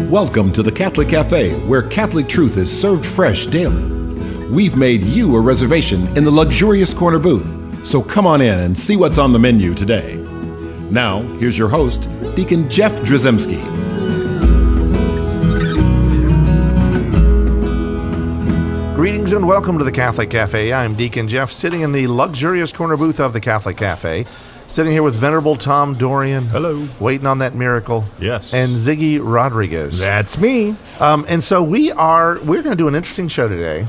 Welcome to the Catholic Cafe, where Catholic truth is served fresh daily. We've made you a reservation in the luxurious corner booth, so come on in and see what's on the menu today. Now, here's your host, Deacon Jeff Drzymski. Greetings and welcome to the Catholic Cafe. I'm Deacon Jeff, sitting in the luxurious corner booth of the Catholic Cafe. Sitting here with Venerable Tom Dorian. Hello. Waiting on that miracle. Yes. And Ziggy Rodriguez. That's me. And so we're going to do an interesting show today.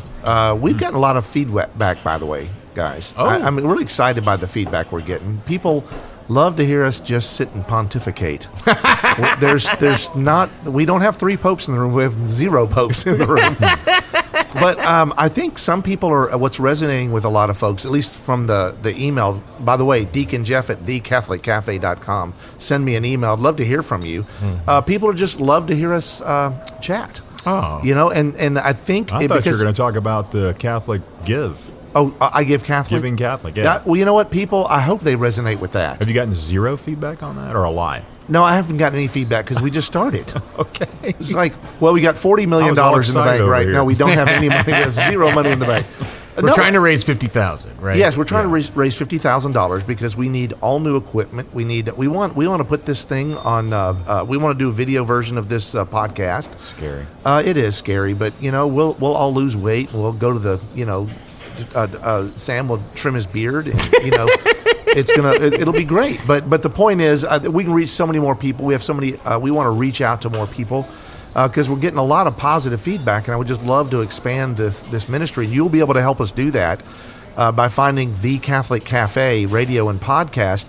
We've gotten a lot of feedback, by the way, guys. Oh. I'm really excited by the feedback we're getting. People love to hear us just sit and pontificate. We don't have 3 popes in the room. We have 0 popes in the room. But I think some people are, what's resonating with a lot of folks, at least from the email. By the way, Deacon Jeff at thecatholiccafe.com. Send me an email. I'd love to hear from you. Mm-hmm. People just love to hear us chat. Oh. You know, and I think... I thought you were going to talk about the Catholic Give. Oh, I Give Catholic? Giving Catholic, yeah. Well, you know what, people? I hope they resonate with that. Have you gotten 0 feedback on that, or a lie? No, I haven't gotten any feedback because we just started. Okay. It's like, well, we got $40 million in the bank right now. We don't have any money. We have 0 money in the bank. We're trying to raise $50,000, right? Yes, we're trying to raise $50,000 because we need all new equipment. We want to put this thing on. We want to do a video version of this podcast. It's scary. It is scary, but we'll all lose weight. We'll go to the Sam will trim his beard, and it'll be great. But the point is, we can reach so many more people. We have so many. We want to reach out to more people because we're getting a lot of positive feedback, and I would just love to expand this ministry. You'll be able to help us do that by finding the Catholic Cafe radio and podcast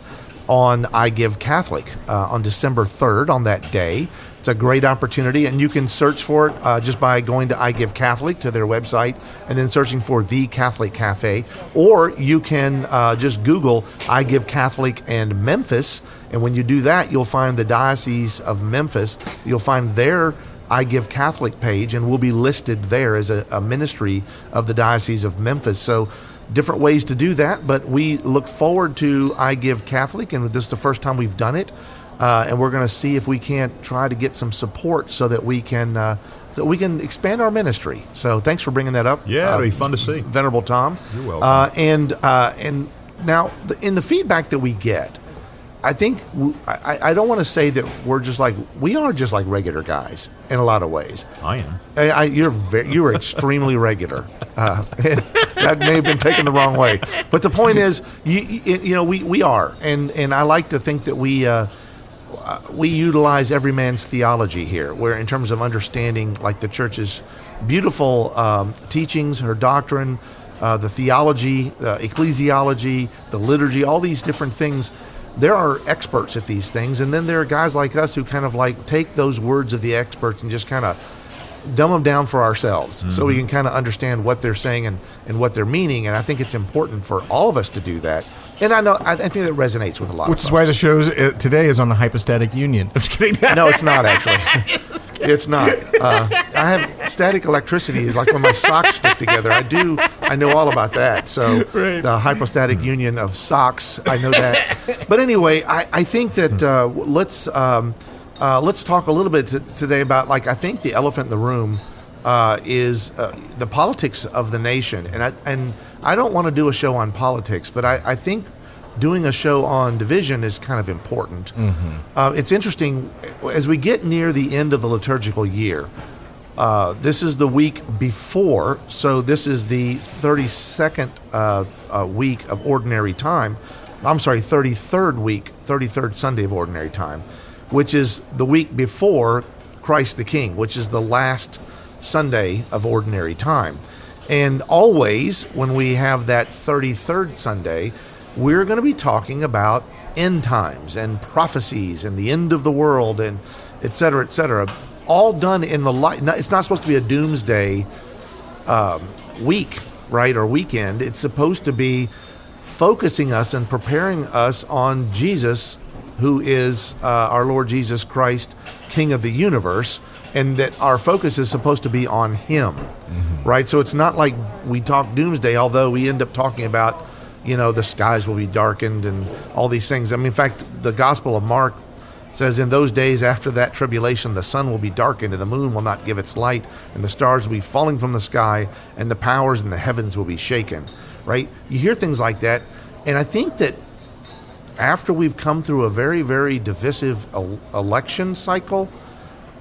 on I Give Catholic on December 3rd. On that day, it's a great opportunity, and you can search for it just by going to I Give Catholic to their website and then searching for the Catholic Cafe, or you can just Google I Give Catholic and Memphis, and when you do that, you'll find the Diocese of Memphis. You'll find their I Give Catholic page, and we'll be listed there as a ministry of the Diocese of Memphis. So different ways to do that, but we look forward to I Give Catholic, and this is the first time we've done it. And we're going to see if we can't try to get some support so that we can expand our ministry. So thanks for bringing that up. Yeah, it'll be fun to see. Venerable Tom. You're welcome. And now in the feedback that we get, I think I don't want to say that we are just like regular guys in a lot of ways. I am. You are extremely regular. That may have been taken the wrong way, but the point is, we are, and I like to think that we utilize every man's theology here, where in terms of understanding like the church's beautiful teachings, her doctrine, the theology, ecclesiology, the liturgy, all these different things. There are experts at these things, and then there are guys like us who kind of like take those words of the experts and just kind of dumb them down for ourselves, so we can kind of understand what they're saying and what they're meaning. And I think it's important for all of us to do that. And I think that resonates with a lot of folks. Which is why the show today is on the hypostatic union. I'm just kidding. No, it's not, actually. It's not. I have static electricity. It's like when my socks stick together. I know all about that. So right. The hypostatic union of socks, I know that. But anyway, I think that let's talk a little bit today about, I think the elephant in the room is the politics of the nation. And I don't want to do a show on politics, but I think doing a show on division is kind of important. Mm-hmm. It's interesting, as we get near the end of the liturgical year, this is the week before, so this is the 32nd week of Ordinary Time. I'm sorry, 33rd Sunday of Ordinary Time, which is the week before Christ the King, which is the last Sunday of Ordinary Time. And always, when we have that 33rd Sunday, we're going to be talking about end times and prophecies and the end of the world and et cetera, all done in the light. It's not supposed to be a doomsday week, right, or weekend. It's supposed to be focusing us and preparing us on Jesus, who is our Lord Jesus Christ, King of the universe, and that our focus is supposed to be on Him, right? So it's not like we talk doomsday, although we end up talking about, the skies will be darkened and all these things. I mean, in fact, the Gospel of Mark It says, in those days after that tribulation, the sun will be darkened, and the moon will not give its light, and the stars will be falling from the sky, and the powers in the heavens will be shaken. Right? You hear things like that, and I think that after we've come through a very, very divisive election cycle,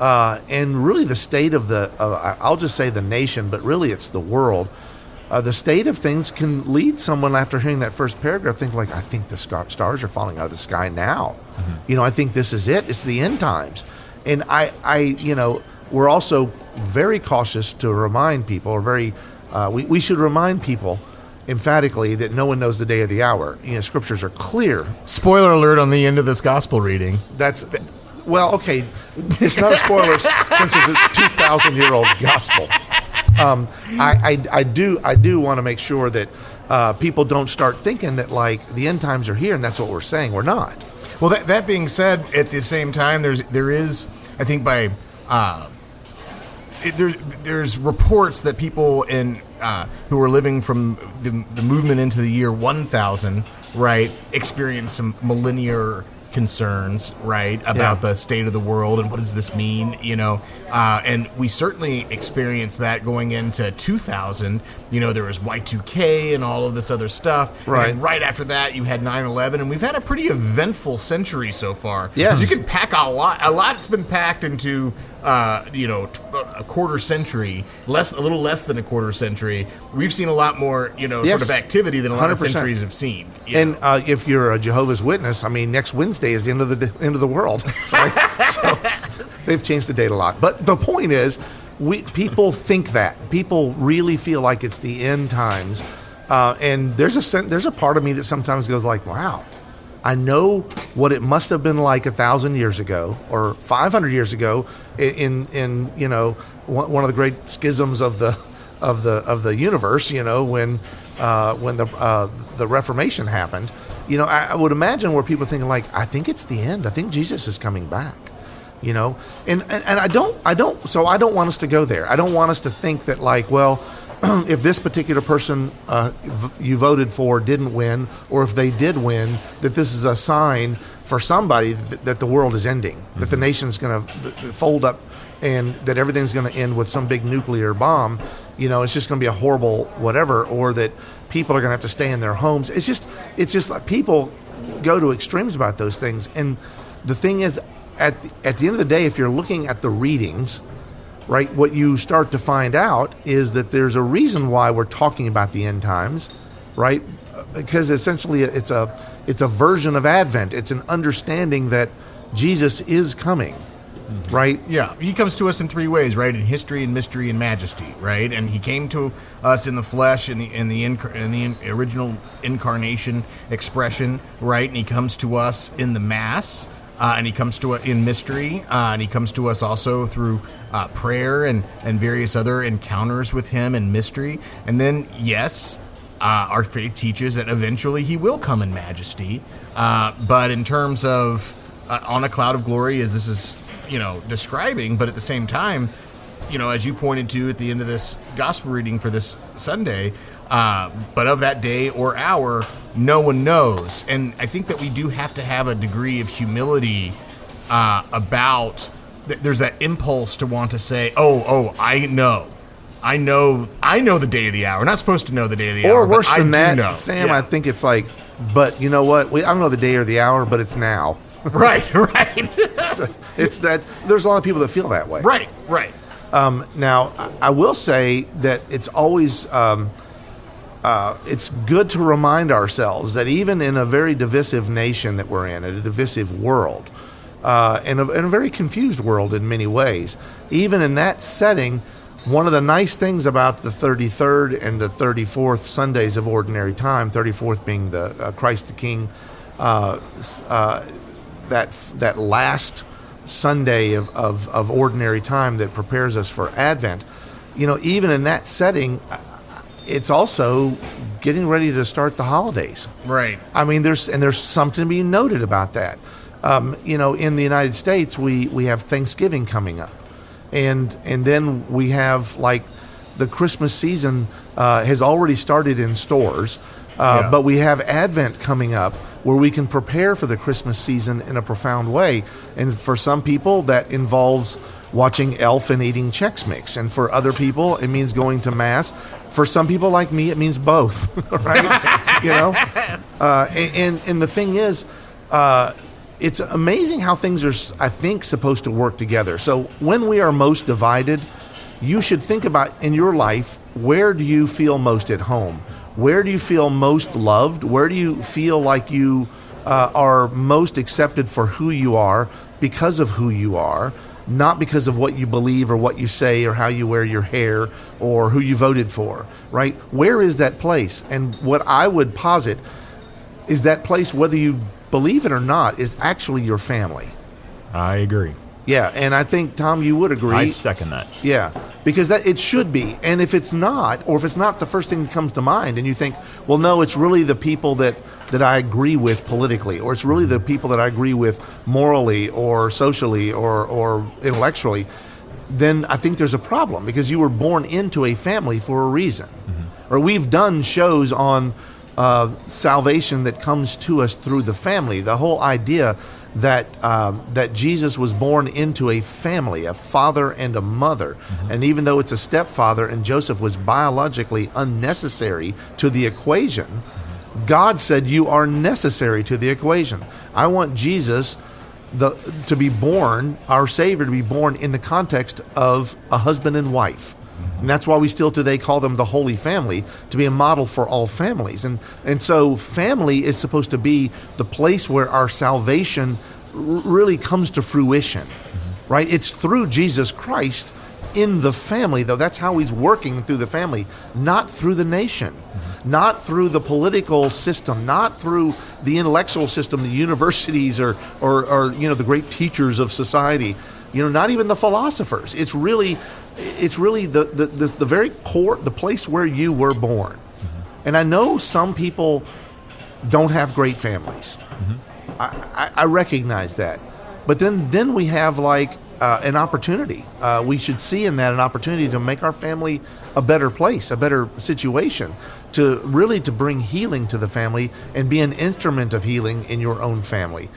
and really the state of I'll just say the nation, but really it's the world, the state of things can lead someone, after hearing that first paragraph, think like, I think the stars are falling out of the sky now. Mm-hmm. I think this is it. It's the end times. And we're also very cautious to remind people, we should remind people emphatically that no one knows the day or the hour. Scriptures are clear. Spoiler alert on the end of this gospel reading. Well, okay, it's not a spoiler since it's a 2,000-year-old gospel. I do want to make sure that people don't start thinking that like the end times are here and that's what we're saying. We're not. Well, that being said, at the same time, there is, I think there's reports that people who are living from the movement into the year 1000, right, experience some millennial concerns, right, about the state of the world and what does this mean, and we certainly experienced that going into 2000. There was Y2K and all of this other stuff, right? And right after that, you had 9/11, and we've had a pretty eventful century so far. Yes, you can pack a lot's been packed into a quarter century, a little less than a quarter century. We've seen a lot more, sort of activity than a lot 100%. Of centuries have seen. And if you're a Jehovah's Witness, I mean, next Wednesday is the end of the world. Right? So they've changed the date a lot. But the point is, people think that. People really feel like it's the end times. And there's a part of me that sometimes goes like, wow, I know what it must have been like 1,000 years ago or 500 years ago in one of the great schisms of the universe. When the Reformation happened. I would imagine where people thinking like, I think it's the end. I think Jesus is coming back. And I don't. So I don't want us to go there. I don't want us to think that like, well, if this particular person you voted for didn't win, or if they did win, that this is a sign for somebody that the world is ending, mm-hmm. that the nation's going to fold up, and that everything's going to end with some big nuclear bomb. It's just going to be a horrible whatever, or that people are going to have to stay in their homes. It's just like people go to extremes about those things. And the thing is, at the end of the day, if you're looking at the readings, right, what you start to find out is that there's a reason why we're talking about the end times, right? Because essentially it's a version of Advent. It's an understanding that Jesus is coming, right? Yeah, he comes to us in three ways, right? In history, in mystery, and majesty, right? And he came to us in the flesh, in the original incarnation expression, right? And he comes to us in the Mass. And he comes to us in mystery, and he comes to us also through prayer and various other encounters with him in mystery. And then, yes, our faith teaches that eventually he will come in majesty. But in terms of on a cloud of glory, as this is, describing, but at the same time, as you pointed to at the end of this gospel reading for this Sunday, but of that day or hour, no one knows. And I think that we do have to have a degree of humility about there's that impulse to want to say, I know the day of the hour. We're not supposed to know the day of the hour. Or worse than that, know. Sam, yeah. I think it's like, but you know what? I don't know the day or the hour, but it's now. Right. It's that there's a lot of people that feel that way. Right. Now, I will say that it's always it's good to remind ourselves that even in a very divisive nation that we're in, a divisive world, and a very confused world in many ways, even in that setting, one of the nice things about the 33rd and the 34th Sundays of Ordinary Time, 34th being the Christ the King, that last Sunday of Ordinary Time that prepares us for Advent, even in that setting, it's also getting ready to start the holidays. Right. I mean, there's something to be noted about that. In the United States, we have Thanksgiving coming up, and then we have like the Christmas season has already started in stores, but we have Advent coming up, where we can prepare for the Christmas season in a profound way. And for some people, that involves watching Elf and eating Chex Mix. And for other people, it means going to Mass. For some people like me, it means both, right? You know? And the thing is, it's amazing how things are, I think, supposed to work together. So when we are most divided, you should think about in your life, where do you feel most at home? Where do you feel most loved? Where do you feel like you are most accepted for who you are because of who you are, not because of what you believe or what you say or how you wear your hair or who you voted for, right? Where is that place? And what I would posit is that place, whether you believe it or not, is actually your family. I agree. Yeah, and I think, Tom, you would agree. I second that. Yeah, because that it should be. And if it's not, or if it's not the first thing that comes to mind, and you think, well, no, it's really the people that I agree with politically, or it's really the people that I agree with morally or socially or intellectually, then I think there's a problem, because you were born into a family for a reason. Mm-hmm. Or we've done shows on salvation that comes to us through the family. The whole idea that Jesus was born into a family, a father and a mother. Mm-hmm. And even though it's a stepfather and Joseph was biologically unnecessary to the equation, mm-hmm. God said, you are necessary to the equation. I want Jesus to be born, our Savior, to be born in the context of a husband and wife. And that's why we still today call them the Holy Family, to be a model for all families. And so family is supposed to be the place where our salvation really comes to fruition, right? It's through Jesus Christ in the family, though. That's how he's working through the family, not through the nation, not through the political system, not through the intellectual system, the universities or the great teachers of society, not even the philosophers. It's really the very core, the place where you were born. Mm-hmm. And I know some people don't have great families. Mm-hmm. I recognize that. But then we have an opportunity. We should see in that an opportunity to make our family a better place, a better situation, to bring healing to the family and be an instrument of healing in your own family.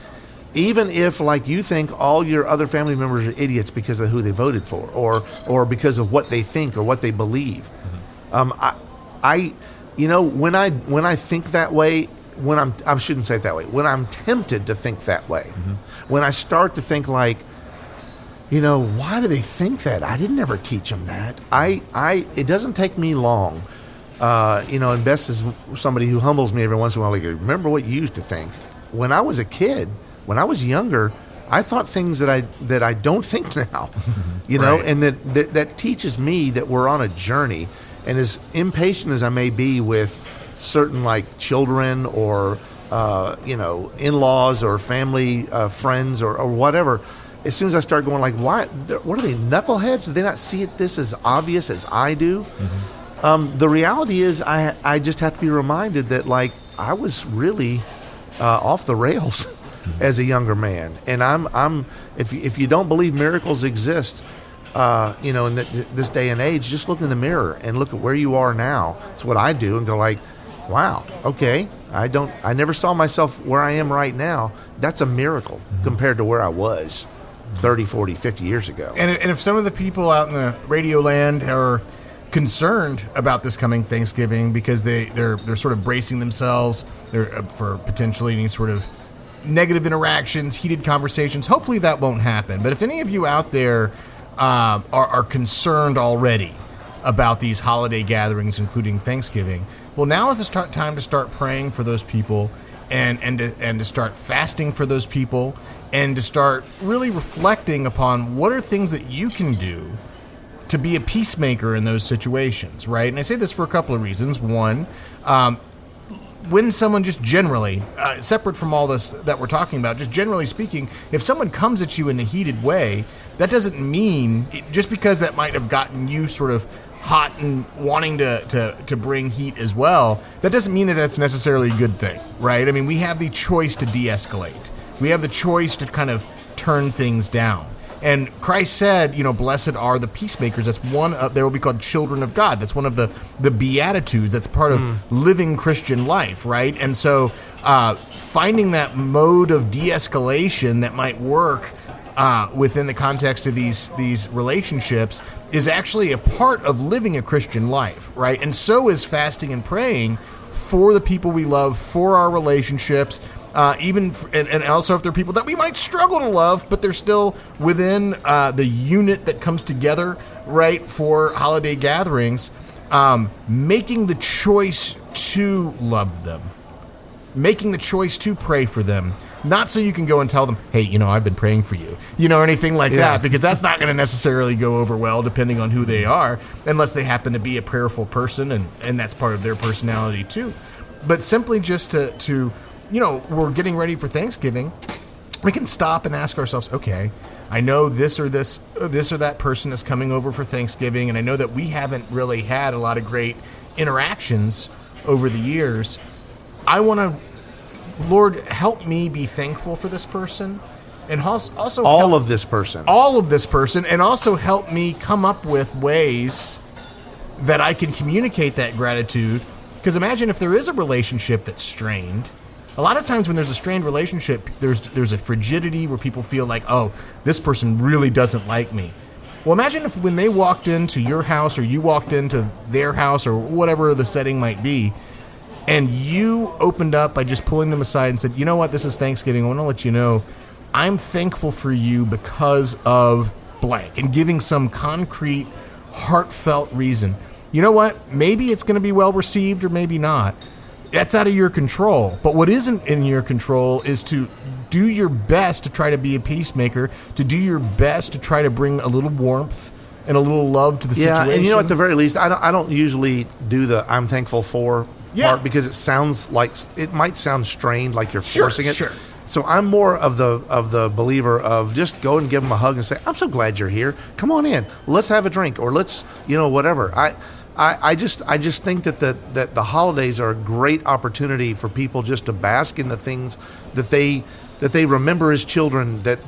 Even if, you think all your other family members are idiots because of who they voted for, or because of what they think or what they believe. Mm-hmm. When I think that way, I shouldn't say it that way. When I'm tempted to think that way, mm-hmm. when I start to think why do they think that? I didn't ever teach them that. It doesn't take me long. And Bess is somebody who humbles me every once in a while. Remember what you used to think. When I was a kid, when I was younger, I thought things that I don't think now, right. And that teaches me that we're on a journey. And as impatient as I may be with certain children or in-laws or family friends or whatever, as soon as I start going why? What are they, knuckleheads? Do they not see this as obvious as I do? Mm-hmm. The reality is I just have to be reminded that I was really off the rails as a younger man. And I'm if you don't believe miracles exist, in this day and age, just look in the mirror and look at where you are now. It's what I do, and go wow, okay, I never saw myself where I am right now. That's a miracle compared to where I was 30, 40, 50 years ago. And if some of the people out in the radio land are concerned about this coming Thanksgiving because they're sort of bracing themselves for potentially any sort of negative interactions, heated conversations, hopefully that won't happen. But if any of you out there are concerned already about these holiday gatherings, including Thanksgiving, well, now is the time to start praying for those people and to start fasting for those people and to start really reflecting upon what are things that you can do to be a peacemaker in those situations, right? And I say this for a couple of reasons. One, when someone just generally, separate from all this that we're talking about, just generally speaking, if someone comes at you in a heated way, that doesn't mean, just because that might have gotten you sort of hot and wanting to bring heat as well, that doesn't mean that that's necessarily a good thing, right? I mean, we have the choice to de-escalate. We have the choice to kind of turn things down. And Christ said, blessed are the peacemakers. That's they will be called children of God. That's one of the Beatitudes. That's part of living Christian life, right? And so finding that mode of de-escalation that might work within the context of these relationships is actually a part of living a Christian life, right? And so is fasting and praying for the people we love, for our relationships, and also if they're people that we might struggle to love, but they're still within the unit that comes together, right, for holiday gatherings, making the choice to love them, making the choice to pray for them, not so you can go and tell them, hey, I've been praying for you, or anything like that, because that's not going to necessarily go over well depending on who they are, unless they happen to be a prayerful person, and that's part of their personality too. But simply just to we're getting ready for Thanksgiving, we can stop and ask ourselves, okay, I know this or that person is coming over for Thanksgiving, and I know that we haven't really had a lot of great interactions over the years. I want to, Lord, help me be thankful for this person, and also all of this person, and also help me come up with ways that I can communicate that gratitude. Because imagine if there is a relationship that's strained. A lot of times when there's a strained relationship, there's a frigidity where people feel like, oh, this person really doesn't like me. Well, imagine if when they walked into your house or you walked into their house or whatever the setting might be, and you opened up by just pulling them aside and said, you know what, this is Thanksgiving. I want to let you know I'm thankful for you because of blank, and giving some concrete, heartfelt reason. You know what? Maybe it's going to be well received or maybe not. That's out of your control. But what isn't in your control is to do your best to try to be a peacemaker, to do your best to try to bring a little warmth and a little love to the situation. Yeah, and at the very least, I don't usually do the I'm thankful for part, because it might sound strained, like you're forcing it. Sure. So I'm more of the believer of just go and give them a hug and say, I'm so glad you're here. Come on in. Let's have a drink, or let's, whatever. I just think that the holidays are a great opportunity for people just to bask in the things that they remember as children, that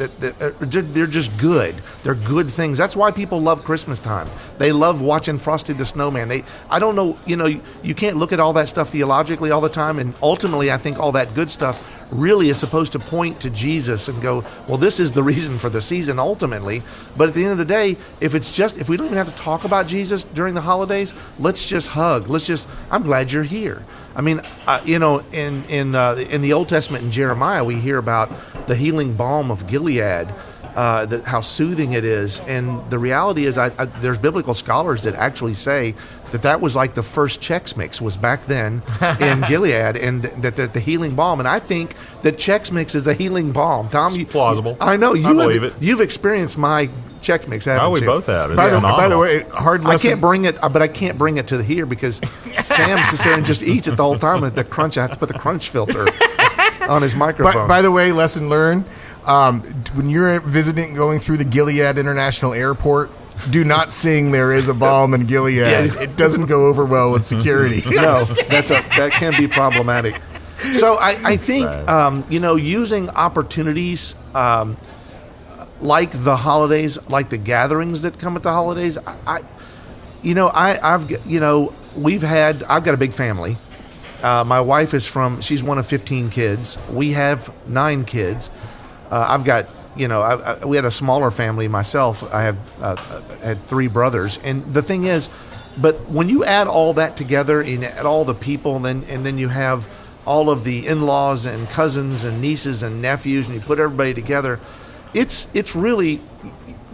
they're just good. They're good things. That's why people love Christmas time. They love watching Frosty the Snowman. I don't know, you can't look at all that stuff theologically all the time, and ultimately I think all that good stuff really is supposed to point to Jesus and go, well, this is the reason for the season ultimately. But at the end of the day, if we don't even have to talk about Jesus during the holidays, let's just hug. I'm glad you're here. I mean, in the Old Testament in Jeremiah, we hear about the healing balm of Gilead, how soothing it is. And the reality is there's biblical scholars that actually say that was like the first Chex Mix was back then in Gilead, and that the healing balm. And I think that Chex Mix is a healing balm. Tom, it's plausible. I know I believe it. You've experienced my Chex Mix, haven't you? We both have. It's by the way, hard lesson. I can't bring it to here because Sam sits there and just eats it the whole time. At the crunch, I have to put the crunch filter on his microphone. By the way, lesson learned. When you're going through the Gilead International Airport, do not sing "There Is a Balm in Gilead." It doesn't go over well with security. No, that can be problematic. So I think using opportunities like the holidays, like the gatherings that come at the holidays. I've got a big family. My wife she's one of 15 kids. We have 9 kids. I've got, we had a smaller family myself. I have had 3 brothers. And the thing is, but when you add all that together and add all the people, and then you have all of the in-laws and cousins and nieces and nephews, and you put everybody together, it's really,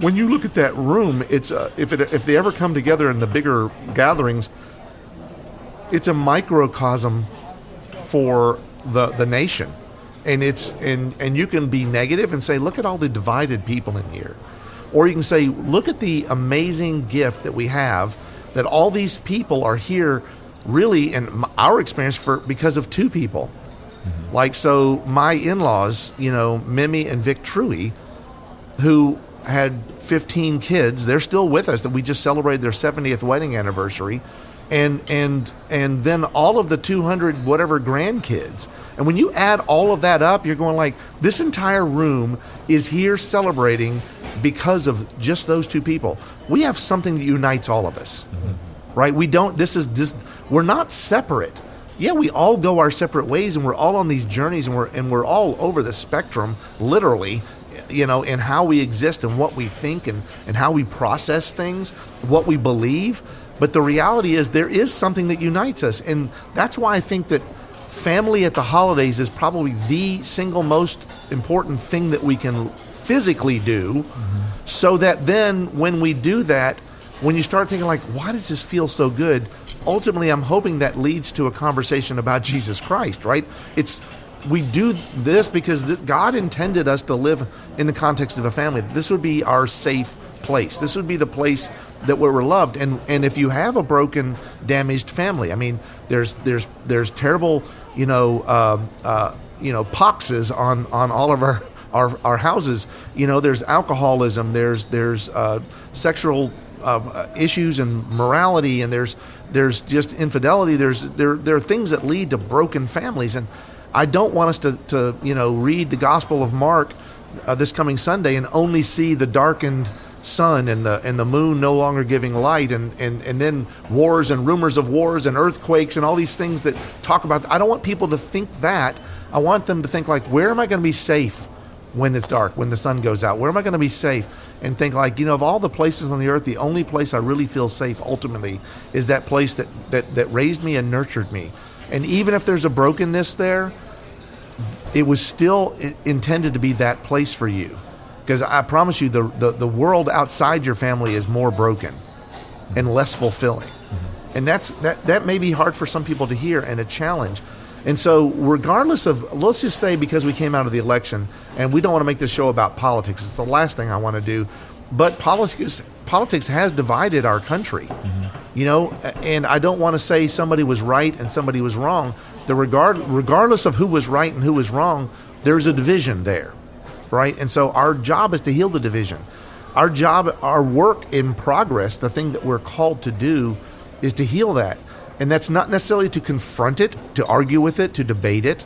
when you look at that room, it's if they ever come together in the bigger gatherings, it's a microcosm for the nation. And and you can be negative and say, look at all the divided people in here. Or you can say, look at the amazing gift that we have, that all these people are here really, in our experience, because of 2 people. Mm-hmm. Like, so my in-laws, Mimi and Vic Truey, who had 15 kids, they're still with us. That we just celebrated their 70th wedding anniversary. and then all of the 200 whatever grandkids. And when you add all of that up, you're going like, this entire room is here celebrating because of just those two people. We have something that unites all of us, right? We're not separate. Yeah, we all go our separate ways, and we're all on these journeys, and we're all over the spectrum, literally, in how we exist and what we think and how we process things, what we believe. But the reality is there is something that unites us, and that's why I think that family at the holidays is probably the single most important thing that we can physically do, so that then when we do that, when you start thinking like, why does this feel so good? Ultimately, I'm hoping that leads to a conversation about Jesus Christ, right? We do this because God intended us to live in the context of a family. This would be our safe place. This would be the place that we're loved. And if you have a broken, damaged family, I mean, there's terrible, poxes on all of our houses. There's alcoholism. There's sexual issues and morality, and there's just infidelity. There are things that lead to broken families, and I don't want us to read the Gospel of Mark this coming Sunday and only see the darkened sun and the moon no longer giving light, and then wars and rumors of wars and earthquakes and all these things that talk about. I don't want people to think that. I want them to think like, where am I going to be safe when it's dark, when the sun goes out? Where am I going to be safe? And think like, of all the places on the earth, the only place I really feel safe ultimately is that place that raised me and nurtured me. And even if there's a brokenness there, it was still intended to be that place for you. Because I promise you, the world outside your family is more broken and less fulfilling. And that may be hard for some people to hear and a challenge. And so regardless of, let's just say because we came out of the election, and we don't want to make this show about politics. It's the last thing I want to do. But politics has divided our country, and I don't want to say somebody was right and somebody was wrong. Regardless of who was right and who was wrong, there's a division there, right? And so our job is to heal the division. Our work in progress, the thing that we're called to do, is to heal that. And that's not necessarily to confront it, to argue with it, to debate it,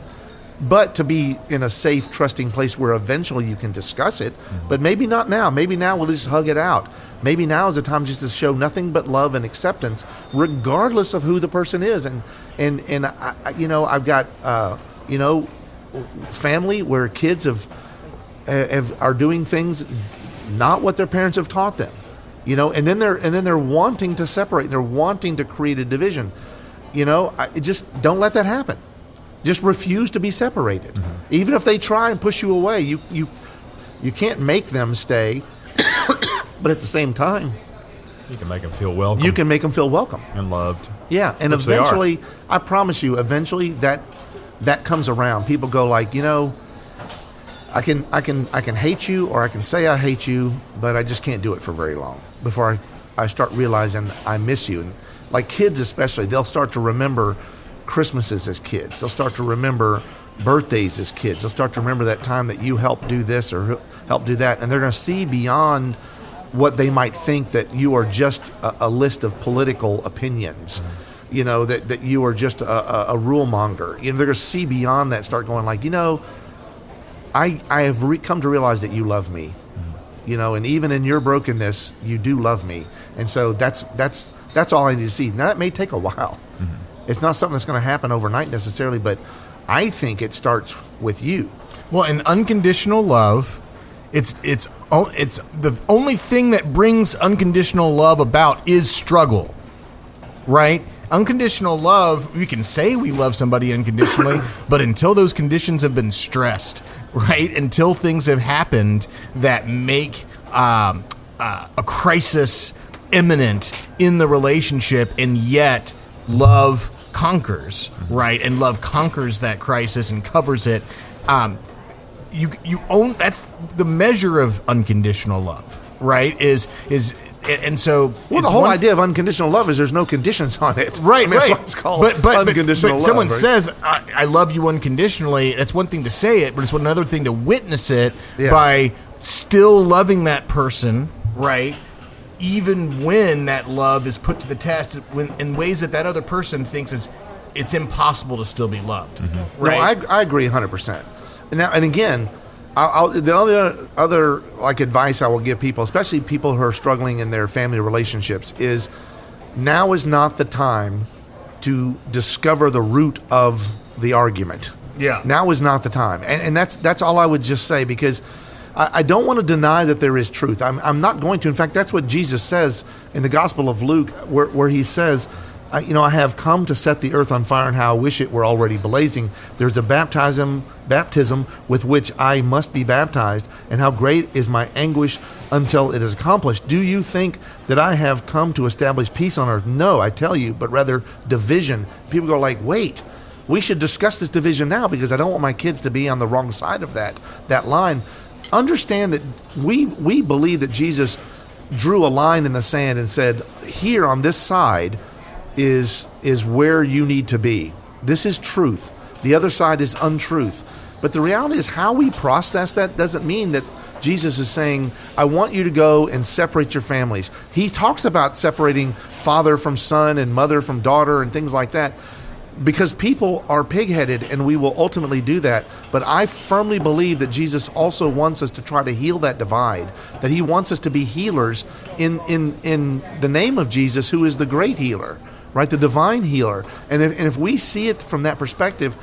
but to be in a safe, trusting place where eventually you can discuss it. But maybe not now. Maybe now we'll just hug it out. Maybe now is the time just to show nothing but love and acceptance, regardless of who the person is. And I've got family where kids are doing things not what their parents have taught them. And then they're wanting to separate. They're wanting to create a division. Just don't let that happen. Just refuse to be separated. Even if they try and push you away, you can't make them stay. But at the same time, you can make them feel welcome. You can make them feel welcome and loved. Yeah, and eventually, I promise you, eventually that comes around. People go like, I can hate you, or I can say I hate you, but I just can't do it for very long before I start realizing I miss you. And like kids especially, they'll start to remember Christmases as kids. They'll start to remember birthdays as kids. They'll start to remember that time that you helped do this or helped do that. And they're going to see beyond what they might think, that you are just a list of political opinions. That you are just a rule monger. They're going to see beyond that, start going like, I have come to realize that you love me, and even in your brokenness, you do love me. And so that's all I need to see. Now, that may take a while. It's not something that's going to happen overnight necessarily, but I think it starts with you. Well, in unconditional love, it's the only thing that brings unconditional love about is struggle, right? Unconditional love, we can say we love somebody unconditionally, but until those conditions have been stressed, right? Until things have happened that make a crisis imminent in the relationship, and yet love conquers, right? And love conquers that crisis and covers it. You own, that's the measure of unconditional love, right? And so, well, the whole idea of unconditional love is there's no conditions on it, right? That's why it's called unconditional love. But someone right? says, "I love you unconditionally." That's one thing to say it, but it's another thing to witness it by still loving that person, right? even when that love is put to the test in ways that other person thinks it's impossible to still be loved. Right? No, I agree 100%. And again, the only other like advice I will give people, especially people who are struggling in their family relationships, is now is not the time to discover the root of the argument. Yeah. Now is not the time. And that's all I would just say, because I don't want to deny that there is truth. I'm not going to. In fact, that's what Jesus says in the Gospel of Luke, where he says, I have come to set the earth on fire, and how I wish it were already blazing. There's a baptism with which I must be baptized, and how great is my anguish until it is accomplished. Do you think that I have come to establish peace on earth? No, I tell you, but rather division. People go like, wait, we should discuss this division now, because I don't want my kids to be on the wrong side of that line. Understand that we believe that Jesus drew a line in the sand and said, here on this side is where you need to be. This is truth. The other side is untruth. But the reality is, how we process that doesn't mean that Jesus is saying, I want you to go and separate your families. He talks about separating father from son and mother from daughter and things like that, because people are pig-headed, and we will ultimately do that. But I firmly believe that Jesus also wants us to try to heal that divide, that he wants us to be healers in the name of Jesus, who is the great healer, right? The divine healer. And if we see it from that perspective,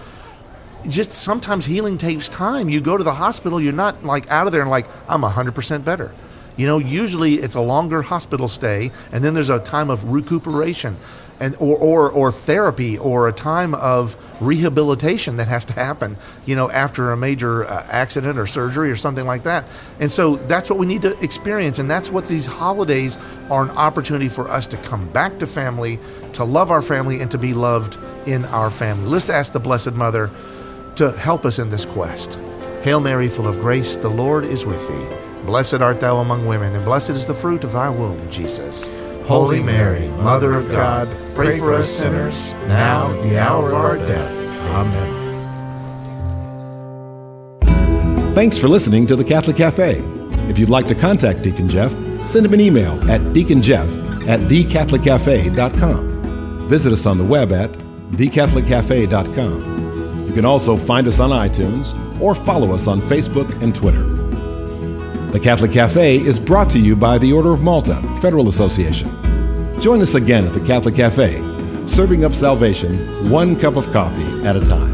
just sometimes healing takes time. You go to the hospital, you're not like out of there and like, I'm 100% better. Usually it's a longer hospital stay, and then there's a time of recuperation and or therapy, or a time of rehabilitation that has to happen, after a major accident or surgery or something like that. And so that's what we need to experience, and that's what these holidays are, an opportunity for us to come back to family, to love our family, and to be loved in our family. Let's ask the Blessed Mother to help us in this quest. Hail Mary, full of grace, the Lord is with thee. Blessed art thou among women, and blessed is the fruit of thy womb, Jesus. Holy Mary, Mother of God, pray for us sinners, now and at the hour of our death. Amen. Thanks for listening to the Catholic Cafe. If you'd like to contact Deacon Jeff, send him an email at deaconjeff@thecatholiccafe.com. Visit us on the web at thecatholiccafe.com. You can also find us on iTunes or follow us on Facebook and Twitter. The Catholic Cafe is brought to you by the Order of Malta Federal Association. Join us again at the Catholic Cafe, serving up salvation one cup of coffee at a time.